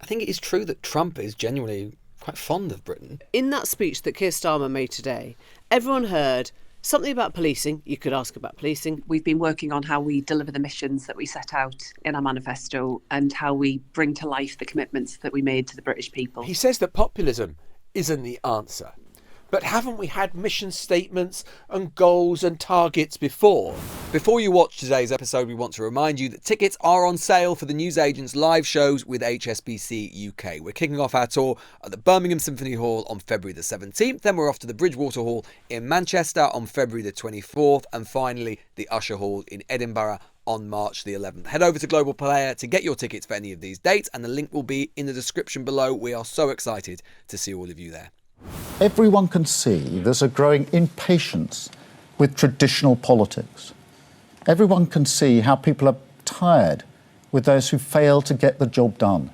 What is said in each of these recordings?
I think it is true that Trump is genuinely quite fond of Britain. In that speech that Keir Starmer made today, everyone heard something about policing. You could ask about policing. We've been working on how we deliver the missions that we set out in our manifesto and how we bring to life the commitments that we made to the British people. He says that populism isn't the answer. But haven't we had mission statements and goals and targets before? Before you watch today's episode, we want to remind you that tickets are on sale for the newsagent's live shows with HSBC UK. We're kicking off our tour at the Birmingham Symphony Hall on February the 17th. Then we're off to the Bridgewater Hall in Manchester on February the 24th. And finally, the Usher Hall in Edinburgh on March the 11th. Head over to Global Player to get your tickets for any of these dates, and the link will be in the description below. We are so excited to see all of you there. Everyone can see there's a growing impatience with traditional politics. Everyone can see how people are tired with those who fail to get the job done.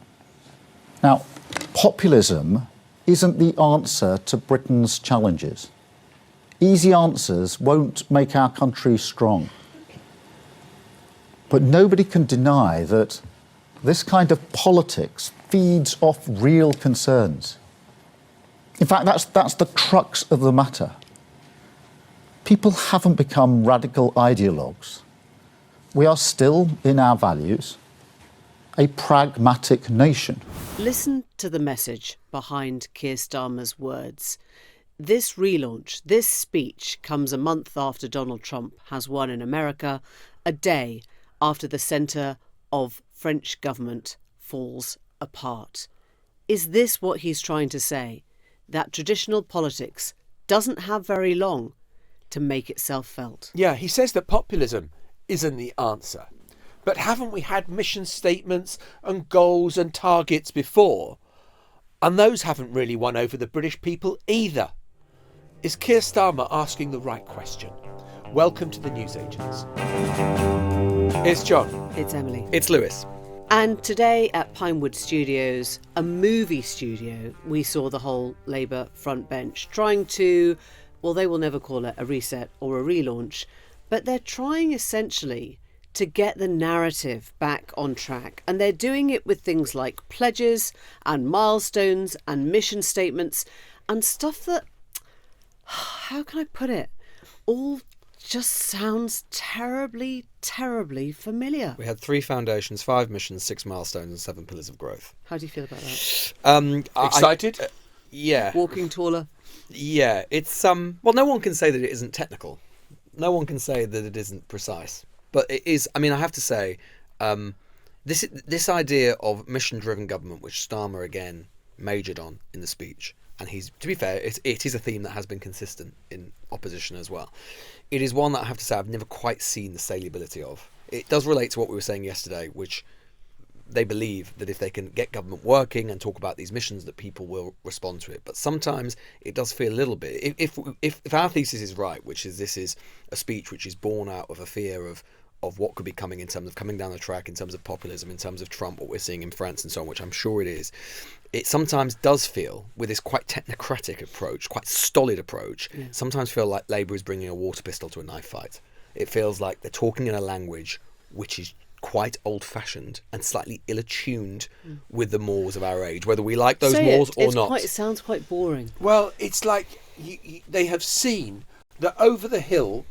Now, populism isn't the answer to Britain's challenges. Easy answers won't make our country strong. But nobody can deny that this kind of politics feeds off real concerns. In fact, that's the crux of the matter. People haven't become radical ideologues. We are still, in our values, a pragmatic nation. Listen to the message behind Keir Starmer's words. This relaunch, this speech, comes a month after Donald Trump has won in America, a day after the centre of French government falls apart. Is this what he's trying to say? That traditional politics doesn't have very long to make itself felt? Yeah, he says that populism isn't the answer. But haven't we had mission statements and goals and targets before? And those haven't really won over the British people either. Is Keir Starmer asking the right question? Welcome to the Newsagents. It's John. It's Emily. It's Lewis. And today at Pinewood Studios, a movie studio, we saw the whole Labour front bench trying to, well, they will never call it a reset or a relaunch, but they're trying essentially to get the narrative back on track. And they're doing it with things like pledges and milestones and mission statements and stuff that, how can I put it, all just sounds terribly, terribly familiar. We had 3 foundations, 5 missions, 6 milestones and 7 pillars of growth. How do you feel about that? Excited? Yeah. Walking taller? Yeah, it's well, no one can say that it isn't technical. No one can say that it isn't precise. But it is, I mean, I have to say, this idea of mission-driven government, which Starmer again majored on in the speech, and he's, to be fair, it is a theme that has been consistent in opposition as well. It is one that I have to say I've never quite seen the saleability of. It does relate to what we were saying yesterday, which they believe that if they can get government working and talk about these missions, that people will respond to it. But sometimes it does feel a little bit, if our thesis is right, which is this is a speech which is born out of a fear of what could be coming in terms of coming down the track, in terms of populism, in terms of Trump, what we're seeing in France and so on, which I'm sure it is. It sometimes does feel, with this quite technocratic approach, quite stolid approach, sometimes feel like Labour is bringing a water pistol to a knife fight. It feels like they're talking in a language which is quite old-fashioned and slightly ill-attuned with the mores of our age, whether we like those mores or not. It sounds quite boring. Well, it's like they have seen that over the hill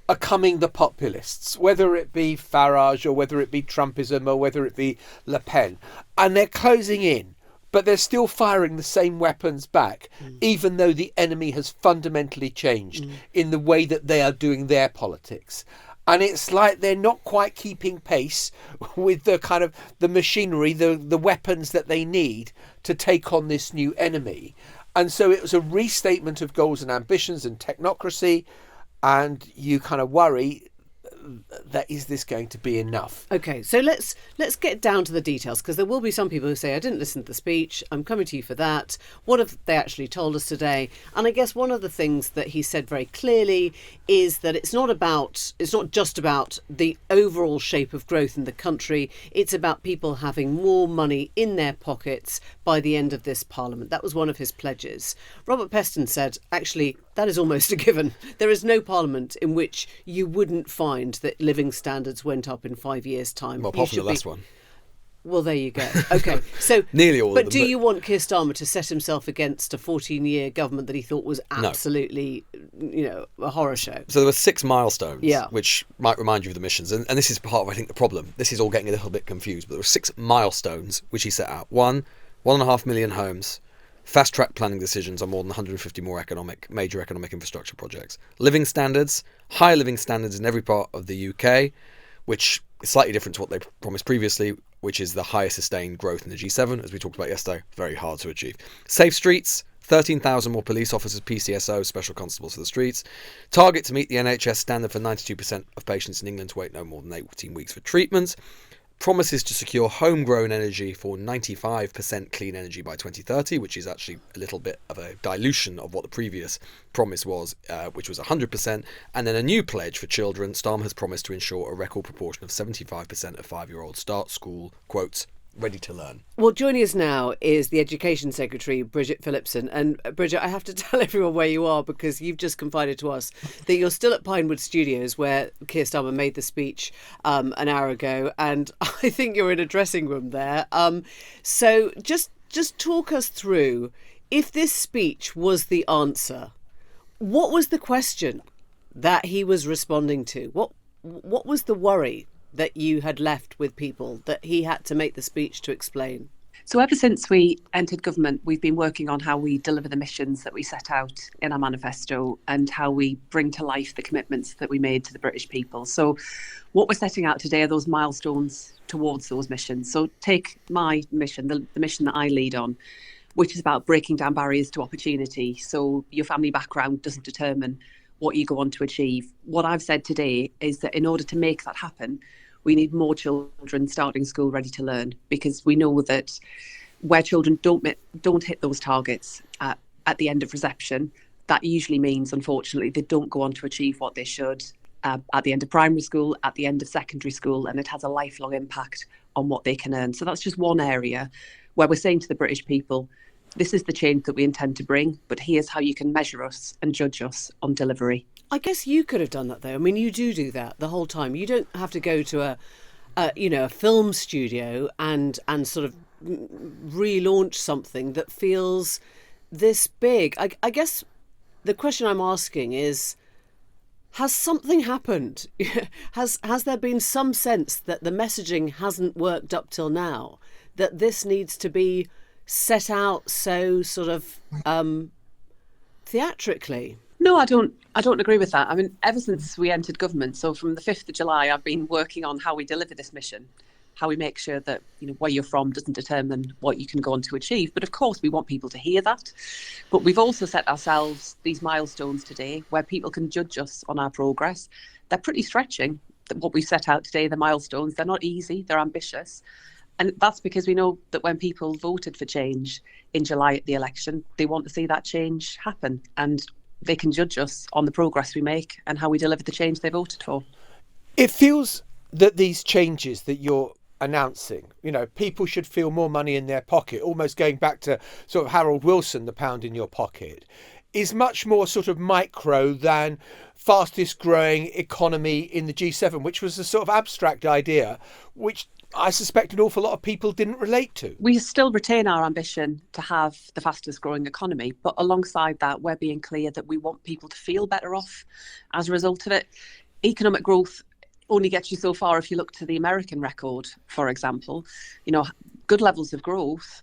are coming the populists, whether it be Farage or whether it be Trumpism or whether it be Le Pen, and they're closing in, but they're still firing the same weapons back, even though the enemy has fundamentally changed in the way that they are doing their politics. And it's like they're not quite keeping pace with the kind of the machinery, the weapons that they need to take on this new enemy. And so it was a restatement of goals and ambitions and technocracy. And you kind of worry that is this going to be enough? Okay, so let's get down to the details, because there will be some people who say, I didn't listen to the speech, I'm coming to you for that. What have they actually told us today? And I guess one of the things that he said very clearly is that it's not just about the overall shape of growth in the country, it's about people having more money in their pockets by the end of this parliament. That was one of his pledges. Robert Peston said, actually, that is almost a given. There is no parliament in which you wouldn't find that living standards went up in 5 years' time. Well, apart from the last one. Well, there you go. Okay, so Nearly all of but them, do but- you want Keir Starmer to set himself against a 14-year government that he thought was absolutely, a horror show? So there were 6 milestones, Yeah. which might remind you of the missions. And this is part of, I think, the problem. This is all getting a little bit confused. But there were 6 milestones which he set out. 1.5 million homes, fast-track planning decisions on more than 150 more major economic infrastructure projects. Living standards, higher living standards in every part of the UK, which is slightly different to what they promised previously, which is the highest sustained growth in the G7, as we talked about yesterday. Very hard to achieve. Safe streets, 13,000 more police officers, PCSO, special constables for the streets. Target to meet the NHS standard for 92% of patients in England to wait no more than 18 weeks for treatment. Promises to secure homegrown energy for 95% clean energy by 2030, which is actually a little bit of a dilution of what the previous promise was, which was 100%. And then a new pledge for children. Starmer has promised to ensure a record proportion of 75% of 5-year-olds start school, quotes, ready to learn. Well, joining us now is the Education Secretary, Bridget Phillipson. And Bridget, I have to tell everyone where you are because you've just confided to us that you're still at Pinewood Studios where Keir Starmer made the speech an hour ago. And I think you're in a dressing room there. So just talk us through, if this speech was the answer, what was the question that he was responding to? What was the worry that you had left with people that he had to make the speech to explain? So ever since we entered government, we've been working on how we deliver the missions that we set out in our manifesto and how we bring to life the commitments that we made to the British people. So what we're setting out today are those milestones towards those missions. So take my mission, the mission that I lead on, which is about breaking down barriers to opportunity. So your family background doesn't determine what you go on to achieve. What I've said today is that in order to make that happen, we need more children starting school ready to learn, because we know that where children don't hit those targets at the end of reception, that usually means, unfortunately, they don't go on to achieve what they should at the end of primary school, at the end of secondary school, and it has a lifelong impact on what they can earn. So that's just one area where we're saying to the British people, this is the change that we intend to bring, but here's how you can measure us and judge us on delivery. I guess you could have done that, though. I mean, you do that the whole time. You don't have to go to a film studio and sort of relaunch something that feels this big. I guess the question I'm asking is, has something happened? Has there been some sense that the messaging hasn't worked up till now, that this needs to be set out so sort of theatrically? No, I don't agree with that. I mean, ever since we entered government, so from the 5th of July, I've been working on how we deliver this mission, how we make sure that, where you're from doesn't determine what you can go on to achieve. But of course, we want people to hear that. But we've also set ourselves these milestones today where people can judge us on our progress. They're pretty stretching, what we've set out today, the milestones. They're not easy, they're ambitious. And that's because we know that when people voted for change in July at the election, they want to see that change happen. And they can judge us on the progress we make and how we deliver the change they voted for. It feels that these changes that you're announcing, people should feel more money in their pocket, almost going back to sort of Harold Wilson, the pound in your pocket, is much more sort of micro than fastest growing economy in the G7, which was a sort of abstract idea, which I suspect an awful lot of people didn't relate to. We still retain our ambition to have the fastest growing economy, but alongside that, we're being clear that we want people to feel better off as a result of it. Economic growth only gets you so far if you look to the American record, for example. Good levels of growth,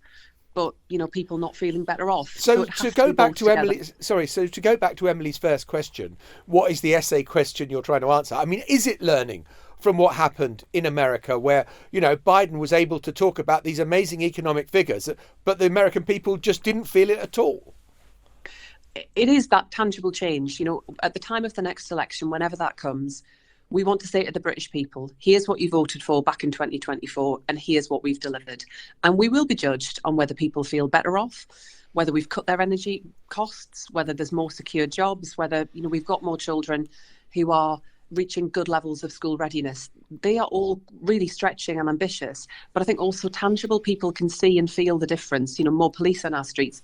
but people not feeling better off. So to go back to Emily's first question, what is the essay question you're trying to answer? I mean, is it learning from what happened in America, where Biden was able to talk about these amazing economic figures, but the American people just didn't feel it at all? It is that tangible change. At the time of the next election, whenever that comes, we want to say to the British people, here's what you voted for back in 2024, and here's what we've delivered. And we will be judged on whether people feel better off, whether we've cut their energy costs, whether there's more secure jobs, whether we've got more children who are reaching good levels of school readiness. They are all really stretching and ambitious, but I think also tangible. People can see and feel the difference. More police on our streets.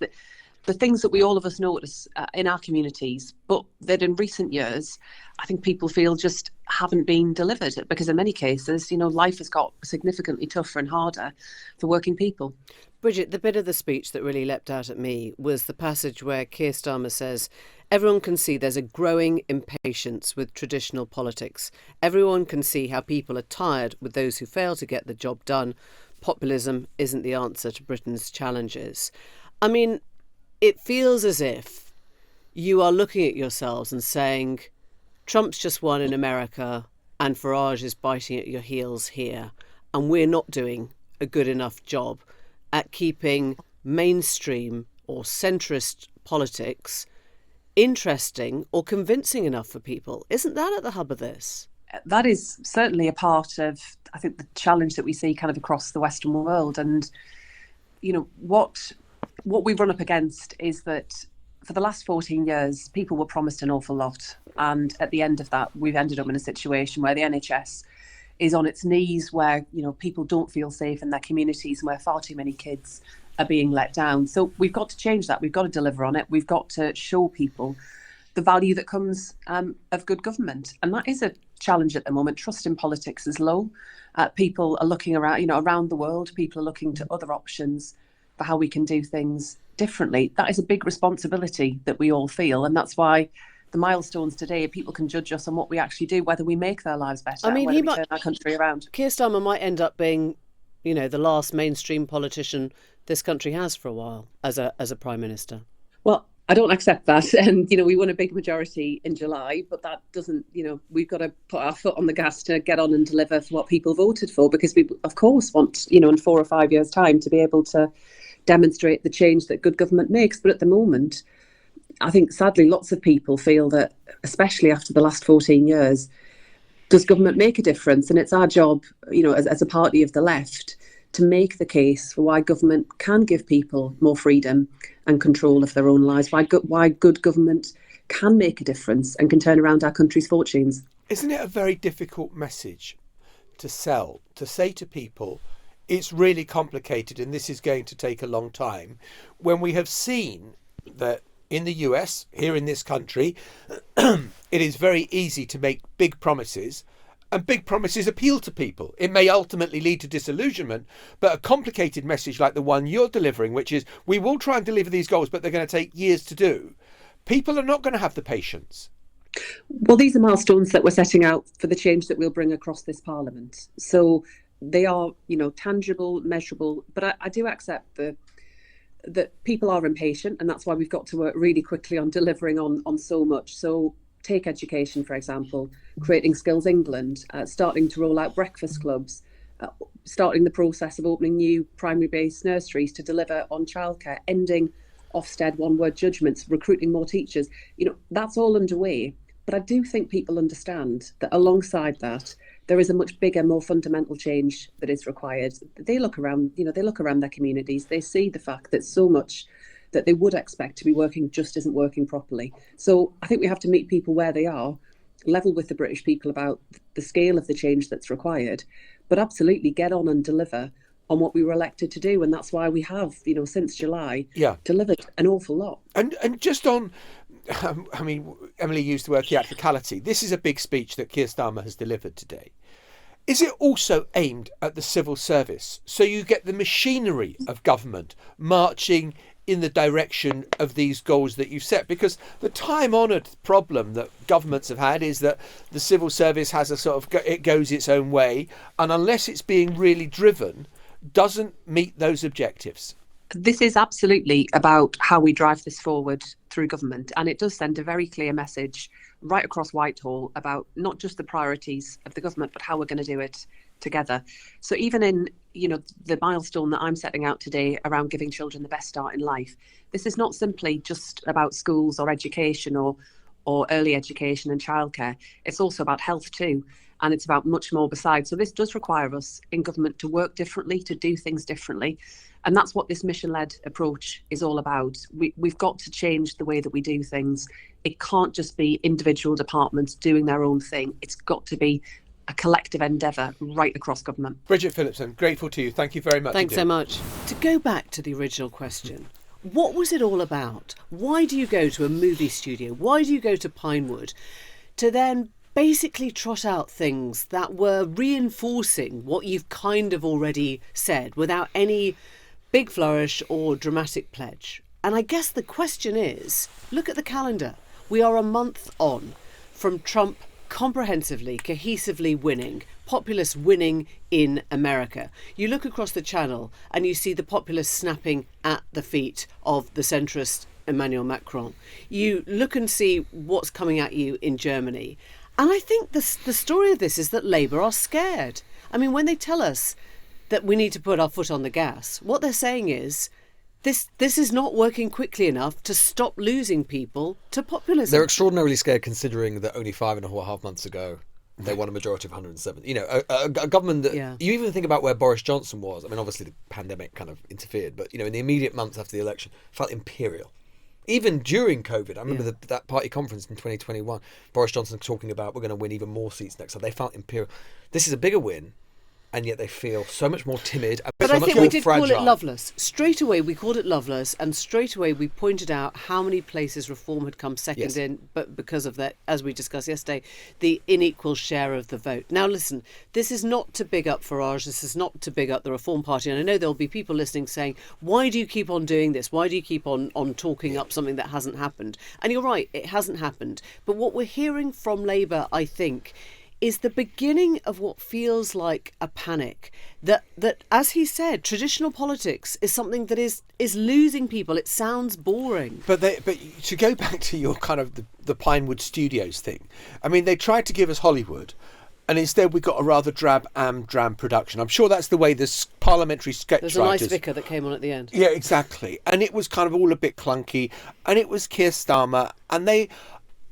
the things that we all of us notice in our communities, but that in recent years, I think people feel just haven't been delivered, because in many cases, life has got significantly tougher and harder for working people. Bridget, the bit of the speech that really leapt out at me was the passage where Keir Starmer says, everyone can see there's a growing impatience with traditional politics. Everyone can see how people are tired with those who fail to get the job done. Populism isn't the answer to Britain's challenges. I mean, it feels as if you are looking at yourselves and saying, Trump's just won in America and Farage is biting at your heels here, and we're not doing a good enough job at keeping mainstream or centrist politics interesting or convincing enough for people. Isn't that at the hub of this? That is certainly a part of, I think, the challenge that we see kind of across the Western world. And, what we run up against is that for the last 14 years, people were promised an awful lot. And at the end of that, we've ended up in a situation where the NHS is on its knees, where people don't feel safe in their communities, and where far too many kids are being let down. So we've got to change that. We've got to deliver on it. We've got to show people the value that comes of good government, and that is a challenge at the moment. Trust in politics is low. People are looking around, around the world. People are looking to other options for how we can do things differently. That is a big responsibility that we all feel, and that's why the milestones today, people can judge us on what we actually do, whether we make their lives better, whether we turn our country around. Keir Starmer might end up being, the last mainstream politician this country has for a while as a Prime Minister. Well, I don't accept that. And, we won a big majority in July, but that doesn't, we've got to put our foot on the gas to get on and deliver for what people voted for, because we, of course, want, in 4 or 5 years' time to be able to demonstrate the change that good government makes. But at the moment, I think, sadly, lots of people feel that, especially after the last 14 years, does government make a difference? And it's our job, as a party of the left, to make the case for why government can give people more freedom and control of their own lives, why good government can make a difference and can turn around our country's fortunes. Isn't it a very difficult message to sell, to say to people, it's really complicated and this is going to take a long time, when we have seen that in the US, here in this country, it is very easy to make big promises, and big promises appeal to people. It may ultimately lead to disillusionment, but a complicated message like the one you're delivering, which is we will try and deliver these goals, but they're going to take years to do, people are not going to have the patience. Well, these are milestones that we're setting out for the change that we'll bring across this Parliament. So they are, tangible, measurable, but I do accept that people are impatient, and that's why we've got to work really quickly on delivering on so much. So take education, for example, creating Skills England, starting to roll out breakfast clubs, starting the process of opening new primary-based nurseries to deliver on childcare, ending Ofsted one-word judgments, recruiting more teachers. That's all underway. But I do think people understand that alongside that, there is a much bigger, more fundamental change that is required. They look around, their communities. They see the fact that so much that they would expect to be working just isn't working properly. So I think we have to meet people where they are, level with the British people about the scale of the change that's required, but absolutely get on and deliver on what we were elected to do. And that's why we have, since July, delivered an awful lot. And just on, Emily used the word theatricality. This is a big speech that Keir Starmer has delivered today. Is it also aimed at the civil service? So you get the machinery of government marching in the direction of these goals that you've set? Because the time-honoured problem that governments have had is that the civil service has a sort of, it goes its own way, and unless it's being really driven, doesn't meet those objectives. This is absolutely about how we drive this forward through government, and it does send a very clear message right across Whitehall about not just the priorities of the government, but how we're going to do it together. So even in, the milestone that I'm setting out today around giving children the best start in life, this is not simply just about schools or education or early education and childcare. It's also about health too. And it's about much more besides. So this does require us in government to work differently, to do things differently. And that's what this mission-led approach is all about. We've got to change the way that we do things. It can't just be individual departments doing their own thing. It's got to be a collective endeavour right across government. Bridget Phillipson, grateful to you. Thank you very much. Thanks so much. To go back to the original question, what was it all about? Why do you go to a movie studio? Why do you go to Pinewood to then basically trot out things that were reinforcing what you've kind of already said without any big flourish or dramatic pledge? And I guess the question is, look at the calendar. We are a month on from Trump comprehensively, cohesively winning, populists winning in America. You look across the channel and you see the populists snapping at the feet of the centrist Emmanuel Macron. You look and see what's coming at you in Germany. And I think the story of this is that Labour are scared. I mean, when they tell us that we need to put our foot on the gas, what they're saying is this is not working quickly enough to stop losing people to populism. They're extraordinarily scared considering that only 5.5 months ago they won a majority of 107. You know, a government that... Yeah. You even think about where Boris Johnson was. I mean, obviously the pandemic kind of interfered, but, you know, in the immediate months after the election, felt imperial. Even during COVID, I remember that party conference in 2021, Boris Johnson talking about we're going to win even more seats next time. They felt imperial. This is a bigger win, and yet they feel so much more timid and But so I much think more we did fragile. call it loveless. Straight away we called it loveless, and straight away we pointed out how many places reform had come second Yes. in, but because of that, as we discussed yesterday, the unequal share of the vote. Now listen, this is not to big up Farage, this is not to big up the Reform Party, and I know there'll be people listening saying, why do you keep on doing this? Why do you keep on talking up something that hasn't happened? And you're right, it hasn't happened. But what we're hearing from Labour, I think, is the beginning of what feels like a panic. That as he said, traditional politics is something that is losing people. It sounds boring. But to go back to your kind of the Pinewood Studios thing, I mean, they tried to give us Hollywood, and instead we got a rather drab dram production. I'm sure that's the way the parliamentary sketch There's a nice writers... vicar that came on at the end. Yeah, exactly. And it was kind of all a bit clunky, and it was Keir Starmer, and they...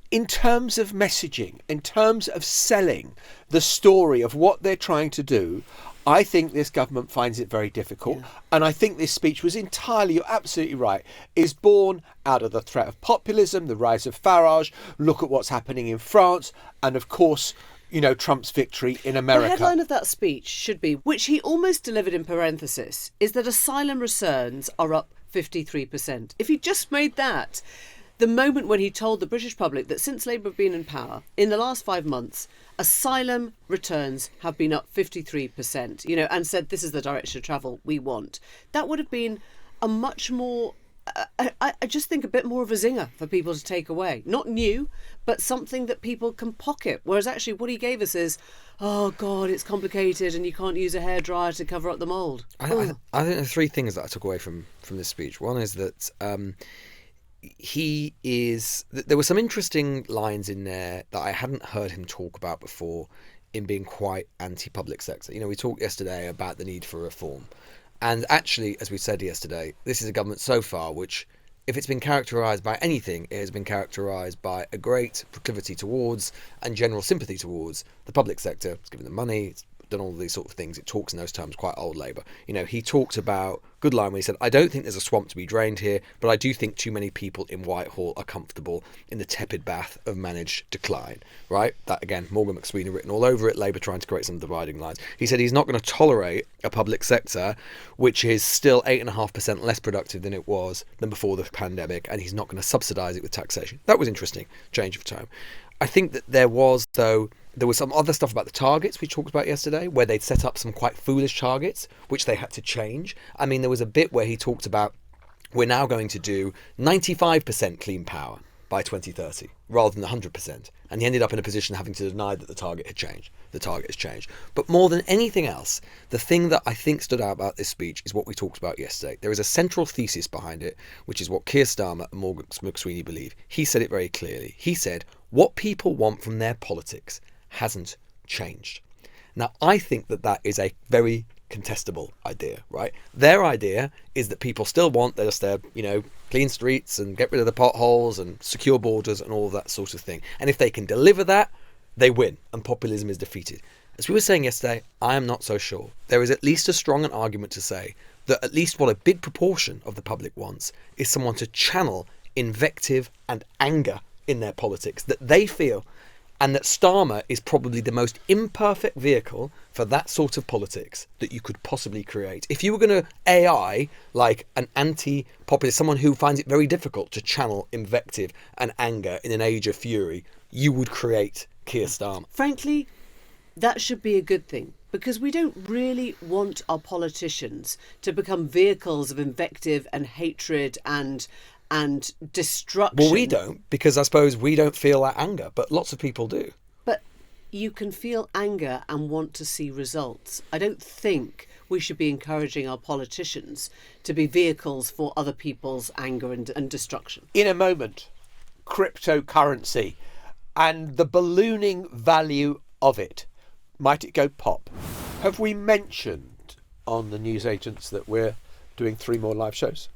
In terms of messaging, in terms of selling the story of what they're trying to do, I think this government finds it very difficult. Yeah. And I think this speech was entirely, you're absolutely right, is born out of the threat of populism, the rise of Farage, look at what's happening in France, and of course, you know, Trump's victory in America. The headline of that speech should be, which he almost delivered in parenthesis, is that asylum returns are up 53%. If he just made that... The moment when he told the British public that since Labour have been in power, in the last 5 months, asylum returns have been up 53%, you know, and said this is the direction of travel we want. That would have been a much more, I just think a bit more of a zinger for people to take away. Not new, but something that people can pocket. Whereas actually what he gave us is, oh God, it's complicated and you can't use a hairdryer to cover up the mould. I think there are three things that I took away from this speech. One is that... there were some interesting lines in there that I hadn't heard him talk about before in being quite anti-public sector. You know, we talked yesterday about the need for reform. And actually, as we said yesterday, this is a government so far which, if it's been characterised by anything, it has been characterised by a great proclivity towards and general sympathy towards the public sector. It's given them money, it's done all of these sort of things. It talks in those terms, quite old Labour. You know, he talked about, good line where he said, I don't think there's a swamp to be drained here, but I do think too many people in Whitehall are comfortable in the tepid bath of managed decline, right? That, again, Morgan McSweeney written all over it, Labour trying to create some dividing lines. He said he's not going to tolerate a public sector which is still 8.5% less productive than it was than before the pandemic, and he's not going to subsidise it with taxation. That was interesting, change of tone. I think that there was some other stuff about the targets we talked about yesterday, where they'd set up some quite foolish targets, which they had to change. I mean, there was a bit where he talked about, we're now going to do 95% clean power by 2030, rather than 100%. And he ended up in a position having to deny that the target had changed. The target has changed. But more than anything else, the thing that I think stood out about this speech is what we talked about yesterday. There is a central thesis behind it, which is what Keir Starmer and Morgan McSweeney believe. He said it very clearly. He said, what people want from their politics hasn't changed. Now, I think that is a very contestable idea, right? Their idea is that people still want their, clean streets and get rid of the potholes and secure borders and all of that sort of thing. And if they can deliver that, they win and populism is defeated. As we were saying yesterday, I am not so sure. There is at least as strong an argument to say that at least what a big proportion of the public wants is someone to channel invective and anger in their politics that they feel and that Starmer is probably the most imperfect vehicle for that sort of politics that you could possibly create. If you were going to AI like an anti-populist, someone who finds it very difficult to channel invective and anger in an age of fury, you would create Keir Starmer. Frankly, that should be a good thing, because we don't really want our politicians to become vehicles of invective and hatred and destruction. Well, we don't, because I suppose we don't feel that anger, but lots of people do. But you can feel anger and want to see results. I don't think we should be encouraging our politicians to be vehicles for other people's anger and destruction. In a moment, cryptocurrency and the ballooning value of it. Might it go pop? Have we mentioned on the newsagents that we're doing 3 more live shows?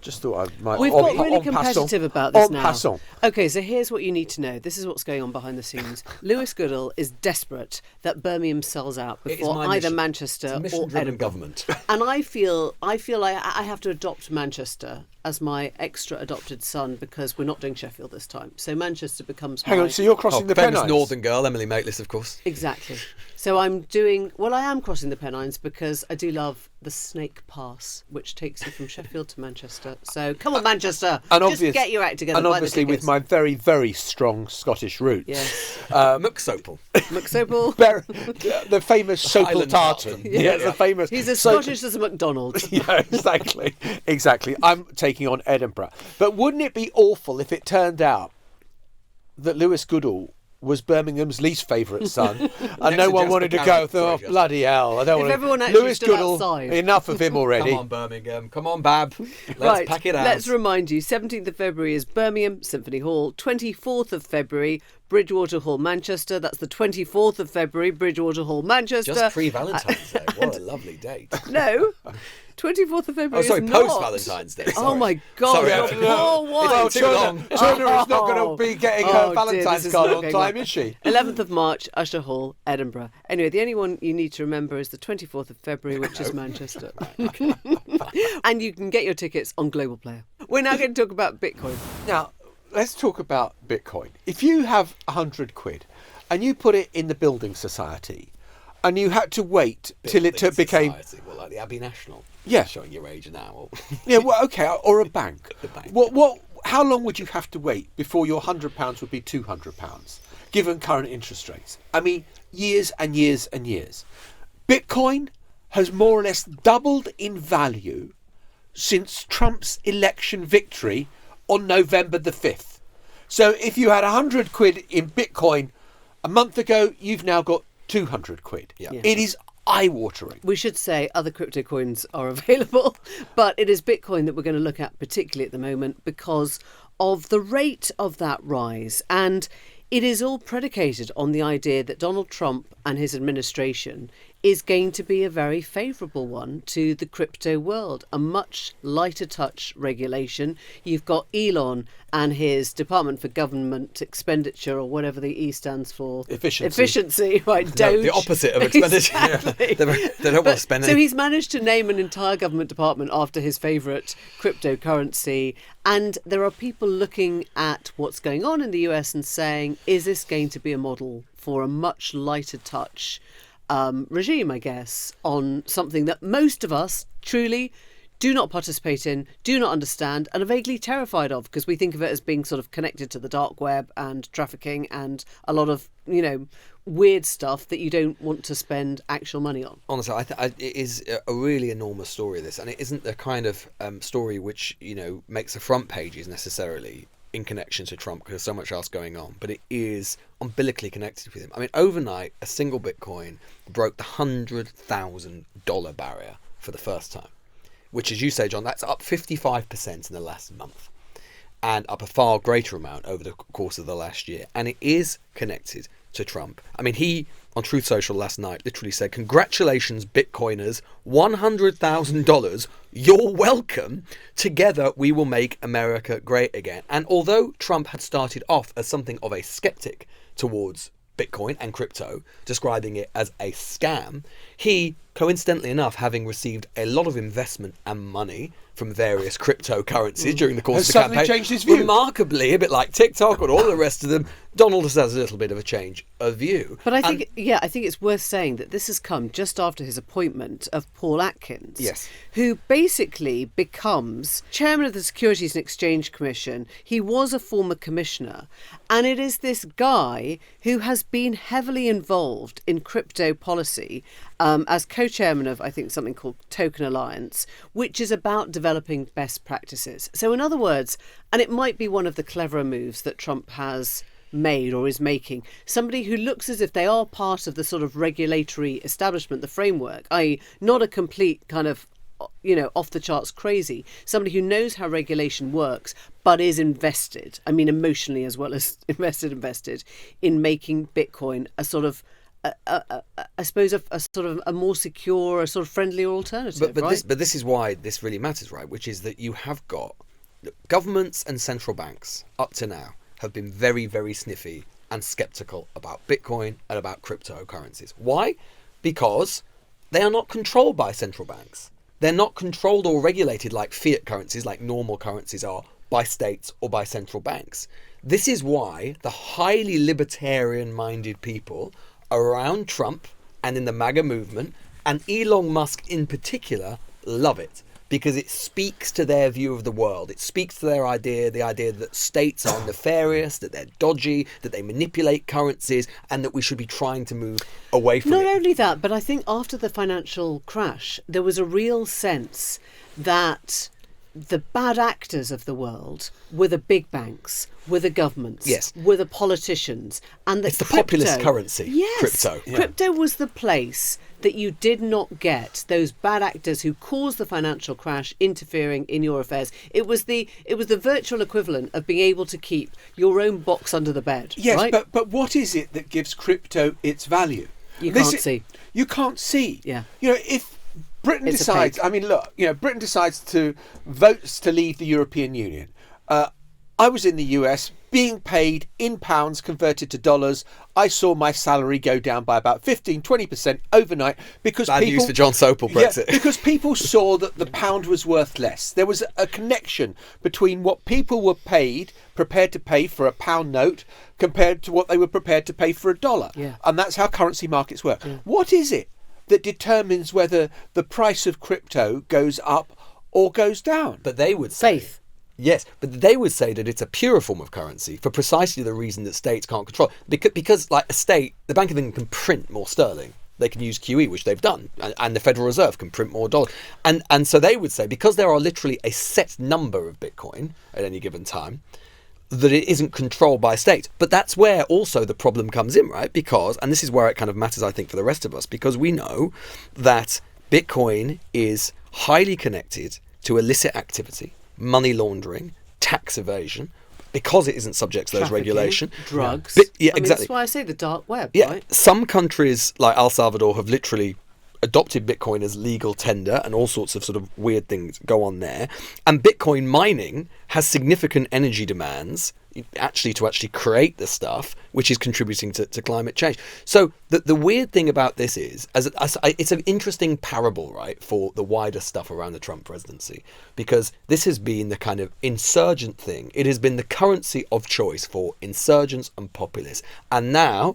Just thought I might. We've got really competitive about this now. Passant. Okay, so here's what you need to know. This is what's going on behind the scenes. Lewis Goodall is desperate that Birmingham sells out before either Manchester or Edinburgh. Government. And I feel like I have to adopt Manchester as my extra adopted son, because we're not doing Sheffield this time. So Manchester becomes Hang on, so you're crossing the famous Pennines? northern girl, Emily Maitlis, of course. Exactly. So I am crossing the Pennines because I do love the Snake Pass, which takes you from Sheffield to Manchester. So come on, Manchester, just get your act together. And obviously with my very, very strong Scottish roots. Yes. Muxopel. The famous Sopel Highland tartan. tartan. Yeah, the famous. He's as Scottish as a McDonald's. Yeah, exactly. I'm taking on Edinburgh. But wouldn't it be awful if it turned out that Lewis Goodall was Birmingham's least favourite son, and no one wanted to go? Oh, bloody hell! I don't want everyone actually Lewis stood Goodall. outside. Enough of him already. Come on, Birmingham. Come on, Bab. Let's pack it out. Let's remind you, 17th of February is Birmingham Symphony Hall. 24th of February, Bridgewater Hall, Manchester. That's the 24th of February, Bridgewater Hall, Manchester. Just pre-Valentine's Day. What a lovely date. No. 24th of February is not. post-Valentine's Day. Oh my God, Sorry, your poor wife. too long. Turner is not going to be getting her dear, Valentine's this is card not on going time, well. is she? 11th of March, Usher Hall, Edinburgh. Anyway, the only one you need to remember is the 24th of February, which is Manchester. And you can get your tickets on Global Player. We're now going to talk about Bitcoin. Now, let's talk about Bitcoin. If you have 100 quid and you put it in the building society and you had to wait till it became... Society, well, like the Abbey National. Yeah. Showing your age now. Yeah, well, okay, or a bank. The bank. How long would you have to wait before your £100 would be £200, given current interest rates? I mean, years and years and years. Bitcoin has more or less doubled in value since Trump's election victory on November the 5th. So if you had 100 quid in Bitcoin a month ago, you've now got 200 quid. Yeah. It is eye-watering. We should say other crypto coins are available, but it is Bitcoin that we're going to look at particularly at the moment because of the rate of that rise. And it is all predicated on the idea that Donald Trump and his administration is going to be a very favourable one to the crypto world, a much lighter touch regulation. You've got Elon and his Department for Government Expenditure, or whatever the E stands for. Efficiency, right? No, the opposite of expenditure. Exactly. They don't want to spend So any. he's managed to name an entire government department after his favourite cryptocurrency. And there are people looking at what's going on in the US and saying, is this going to be a model for a much lighter touch regime, I guess, on something that most of us truly do not participate in, do not understand, and are vaguely terrified of, because we think of it as being sort of connected to the dark web and trafficking and a lot of, weird stuff that you don't want to spend actual money on. Honestly, it is a really enormous story, this, and it isn't the kind of story which, makes the front pages necessarily in connection to Trump, because there's so much else going on, but it is umbilically connected with him. I mean, overnight, a single Bitcoin broke the $100,000 barrier for the first time, which, as you say, John, that's up 55% in the last month, and up a far greater amount over the course of the last year. And it is connected to Trump. I mean, he, on Truth Social last night, literally said, "Congratulations, Bitcoiners, $100,000. You're welcome. Together, we will make America great again." And although Trump had started off as something of a skeptic towards Bitcoin and crypto, describing it as a scam, he coincidentally enough, having received a lot of investment and money from various cryptocurrencies during the course Has of the suddenly campaign. changed his view. Remarkably, a bit like TikTok and all the rest of them, Donald has a little bit of a change of view. But I think, I think it's worth saying that this has come just after his appointment of Paul Atkins, Yes. who basically becomes chairman of the Securities and Exchange Commission. He was a former commissioner, and it is this guy who has been heavily involved in crypto policy as co-chairman of, I think, something called Token Alliance, which is about developing best practices. So in other words, and it might be one of the cleverer moves that Trump has made or is making, somebody who looks as if they are part of the sort of regulatory establishment, the framework, i.e. not a complete kind of, off the charts crazy, somebody who knows how regulation works but is invested, I mean emotionally as well as invested in making Bitcoin a sort of I suppose a sort of a more secure, a sort of friendlier alternative. But right? this is why this really matters, right? Which is that you have got governments and central banks up to now have been very, very sniffy and skeptical about Bitcoin and about cryptocurrencies. Why? Because they are not controlled by central banks. They're not controlled or regulated like fiat currencies, like normal currencies are, by states or by central banks. This is why the highly libertarian-minded people around Trump and in the MAGA movement, and Elon Musk in particular, love it. Because it speaks to their view of the world. It speaks to their idea, the idea that states are nefarious, that they're dodgy, that they manipulate currencies, and that we should be trying to move away from it. Not only that, but I think after the financial crash, there was a real sense that the bad actors of the world were the big banks, were the governments, Yes. were the politicians, and that It's the populist currency, yes, crypto. Yeah. Crypto was the place that you did not get those bad actors who caused the financial crash interfering in your affairs. It was the virtual equivalent of being able to keep your own box under the bed. Yes, right? but what is it that gives crypto its value? You can't see. You can't see. Yeah. If Britain It's decides, opaque. I mean, look, Britain decides to votes to leave the European Union. I was in the US being paid in pounds converted to dollars. I saw my salary go down by about 15-20% overnight because Bad people, news for John Sopel, Brexit. Yeah, because people saw that the pound was worth less. There was a connection between what people were prepared to pay for a pound note compared to what they were prepared to pay for a dollar. Yeah. And that's how currency markets work. Yeah. What is it that determines whether the price of crypto goes up or goes down? But they would say... Faith. Yes, but they would say that it's a purer form of currency for precisely the reason that states can't control. Because like a state, the Bank of England can print more sterling. They can use QE, which they've done, and the Federal Reserve can print more dollars. And so they would say, because there are literally a set number of Bitcoin at any given time, that it isn't controlled by states. But that's where also the problem comes in, right? Because, and this is where it kind of matters, I think, for the rest of us, because we know that Bitcoin is highly connected to illicit activity, money laundering, tax evasion, because it isn't subject to those Trafficking, regulations. drugs. Yeah, I mean, exactly. that's why I say the dark web, Yeah, right? some countries like El Salvador have literally adopted Bitcoin as legal tender, and all sorts of sort of weird things go on there. And Bitcoin mining has significant energy demands to actually create the stuff, which is contributing to climate change. So the weird thing about this is, it's an interesting parable, right, for the wider stuff around the Trump presidency, because this has been the kind of insurgent thing. It has been the currency of choice for insurgents and populists. And now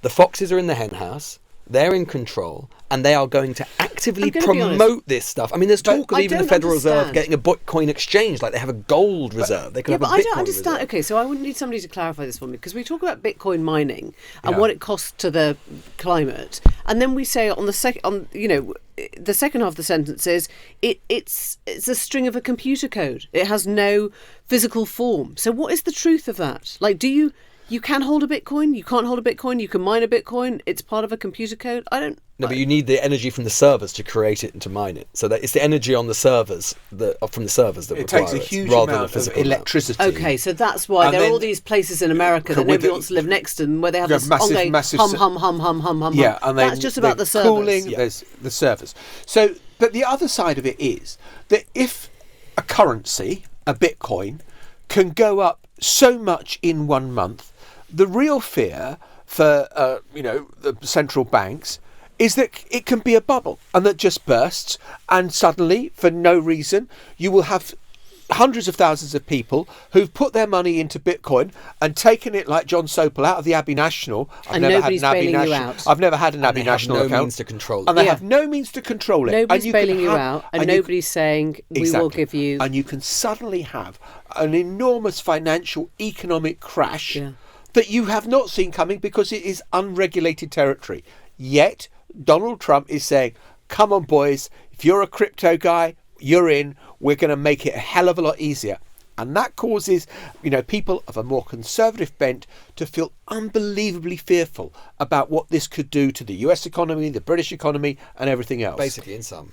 the foxes are in the hen house. They're in control, and they are going to actively I'm gonna be honest. promote this stuff. I mean, there's talk of I even the don't Federal Reserve understand. getting a Bitcoin exchange, like they have a gold reserve. They could Yeah, have but a I Bitcoin don't understand. reserve. Okay, so I would need somebody to clarify this for me, because we talk about Bitcoin mining and Yeah. what it costs to the climate, and then we say on the second half of the sentence is it's a string of a computer code. It has no physical form. So what is the truth of that? Like, you can hold a Bitcoin, you can't hold a Bitcoin, you can mine a Bitcoin, it's part of a computer code? I don't... No, but you need the energy from the servers to create it and to mine it. So that it's the energy on the servers from the servers that It require takes a huge rather than a amount of physical amount. electricity. Okay, so that's why And there are then- all these places in America that with nobody the- wants to live next to them, where they have You this have massive- ongoing massive hum, se- hum, hum, hum, hum, hum, Yeah, hum. and That's just about the servers. cooling. There's the servers. So, but the other side of it is that if a currency, a Bitcoin, can go up so much in 1 month, the real fear for the central banks is that it can be a bubble and that just bursts, and suddenly, for no reason, you will have hundreds of thousands of people who've put their money into Bitcoin and taken it like John Sopel out of the Abbey National. And nobody's bailing you out. I've never had an Abbey They have National no account. means to control it. And they have no means to control it. Nobody's and bailing you out, and nobody's saying, we will give you... And you can suddenly have an enormous financial, economic crash Yeah. that you have not seen coming because it is unregulated territory. Yet, Donald Trump is saying, come on, boys, if you're a crypto guy, you're in. We're going to make it a hell of a lot easier. And that causes, people of a more conservative bent to feel unbelievably fearful about what this could do to the US economy, the British economy, and everything else. Basically, in sum,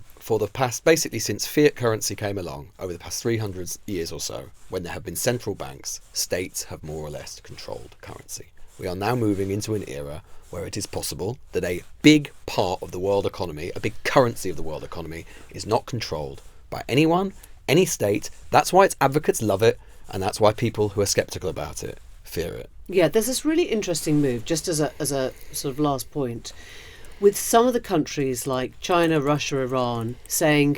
basically since fiat currency came along over the past 300 years or so, when there have been central banks, states have more or less controlled currency. We are now moving into an era where it is possible that a big part of the world economy, a big currency of the world economy, is not controlled by anyone, any state. That's why its advocates love it, and that's why people who are sceptical about it fear it. Yeah, there's this really interesting move, just as a sort of last point, with some of the countries like China, Russia, Iran saying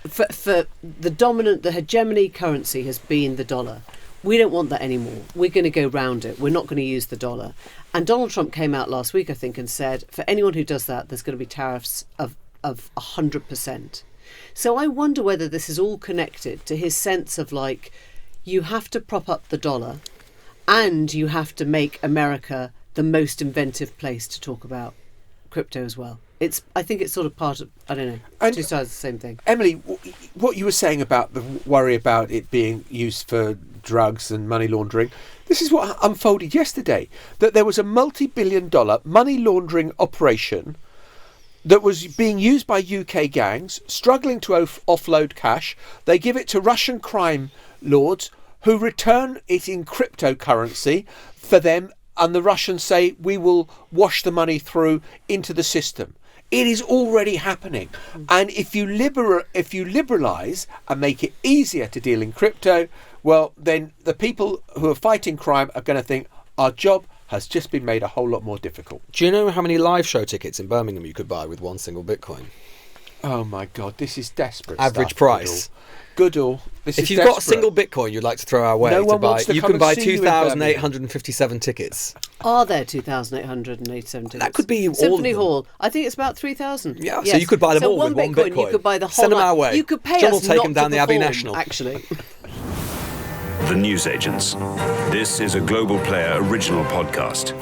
for the hegemony currency has been the dollar. We don't want that anymore. We're going to go round it. We're not going to use the dollar. And Donald Trump came out last week, I think, and said, for anyone who does that, there's going to be tariffs of 100%. So I wonder whether this is all connected to his sense of you have to prop up the dollar and you have to make America the most inventive place to talk about crypto as well. I think it's sort of part of, I don't know, And two sides of the same thing. Emily, what you were saying about the worry about it being used for drugs and money laundering, this is what unfolded yesterday, that there was a multi-billion-dollar money laundering operation that was being used by UK gangs struggling to offload cash. They give it to Russian crime lords who return it in cryptocurrency for them, and the Russians say, we will wash the money through into the system. It is already happening. And if you liberalise and make it easier to deal in crypto, well, then the people who are fighting crime are going to think our job has just been made a whole lot more difficult. Do you know how many live show tickets in Birmingham you could buy with one single Bitcoin? Oh my God, this is desperate. Average price. Goodall. If you've got a single Bitcoin you'd like to throw our way No one wants to you come can buy and see you in Birmingham. 2,857 tickets. Are there 2,887 tickets? That could be all Symphony of them. Hall. I think it's about 3,000. Yeah, so you could buy them all with one Bitcoin. You could buy the whole Send them lot. our way. You could pay John us will take not them down to the Abbey perform, National. Actually. The Newsagents. This is a Global Player original podcast.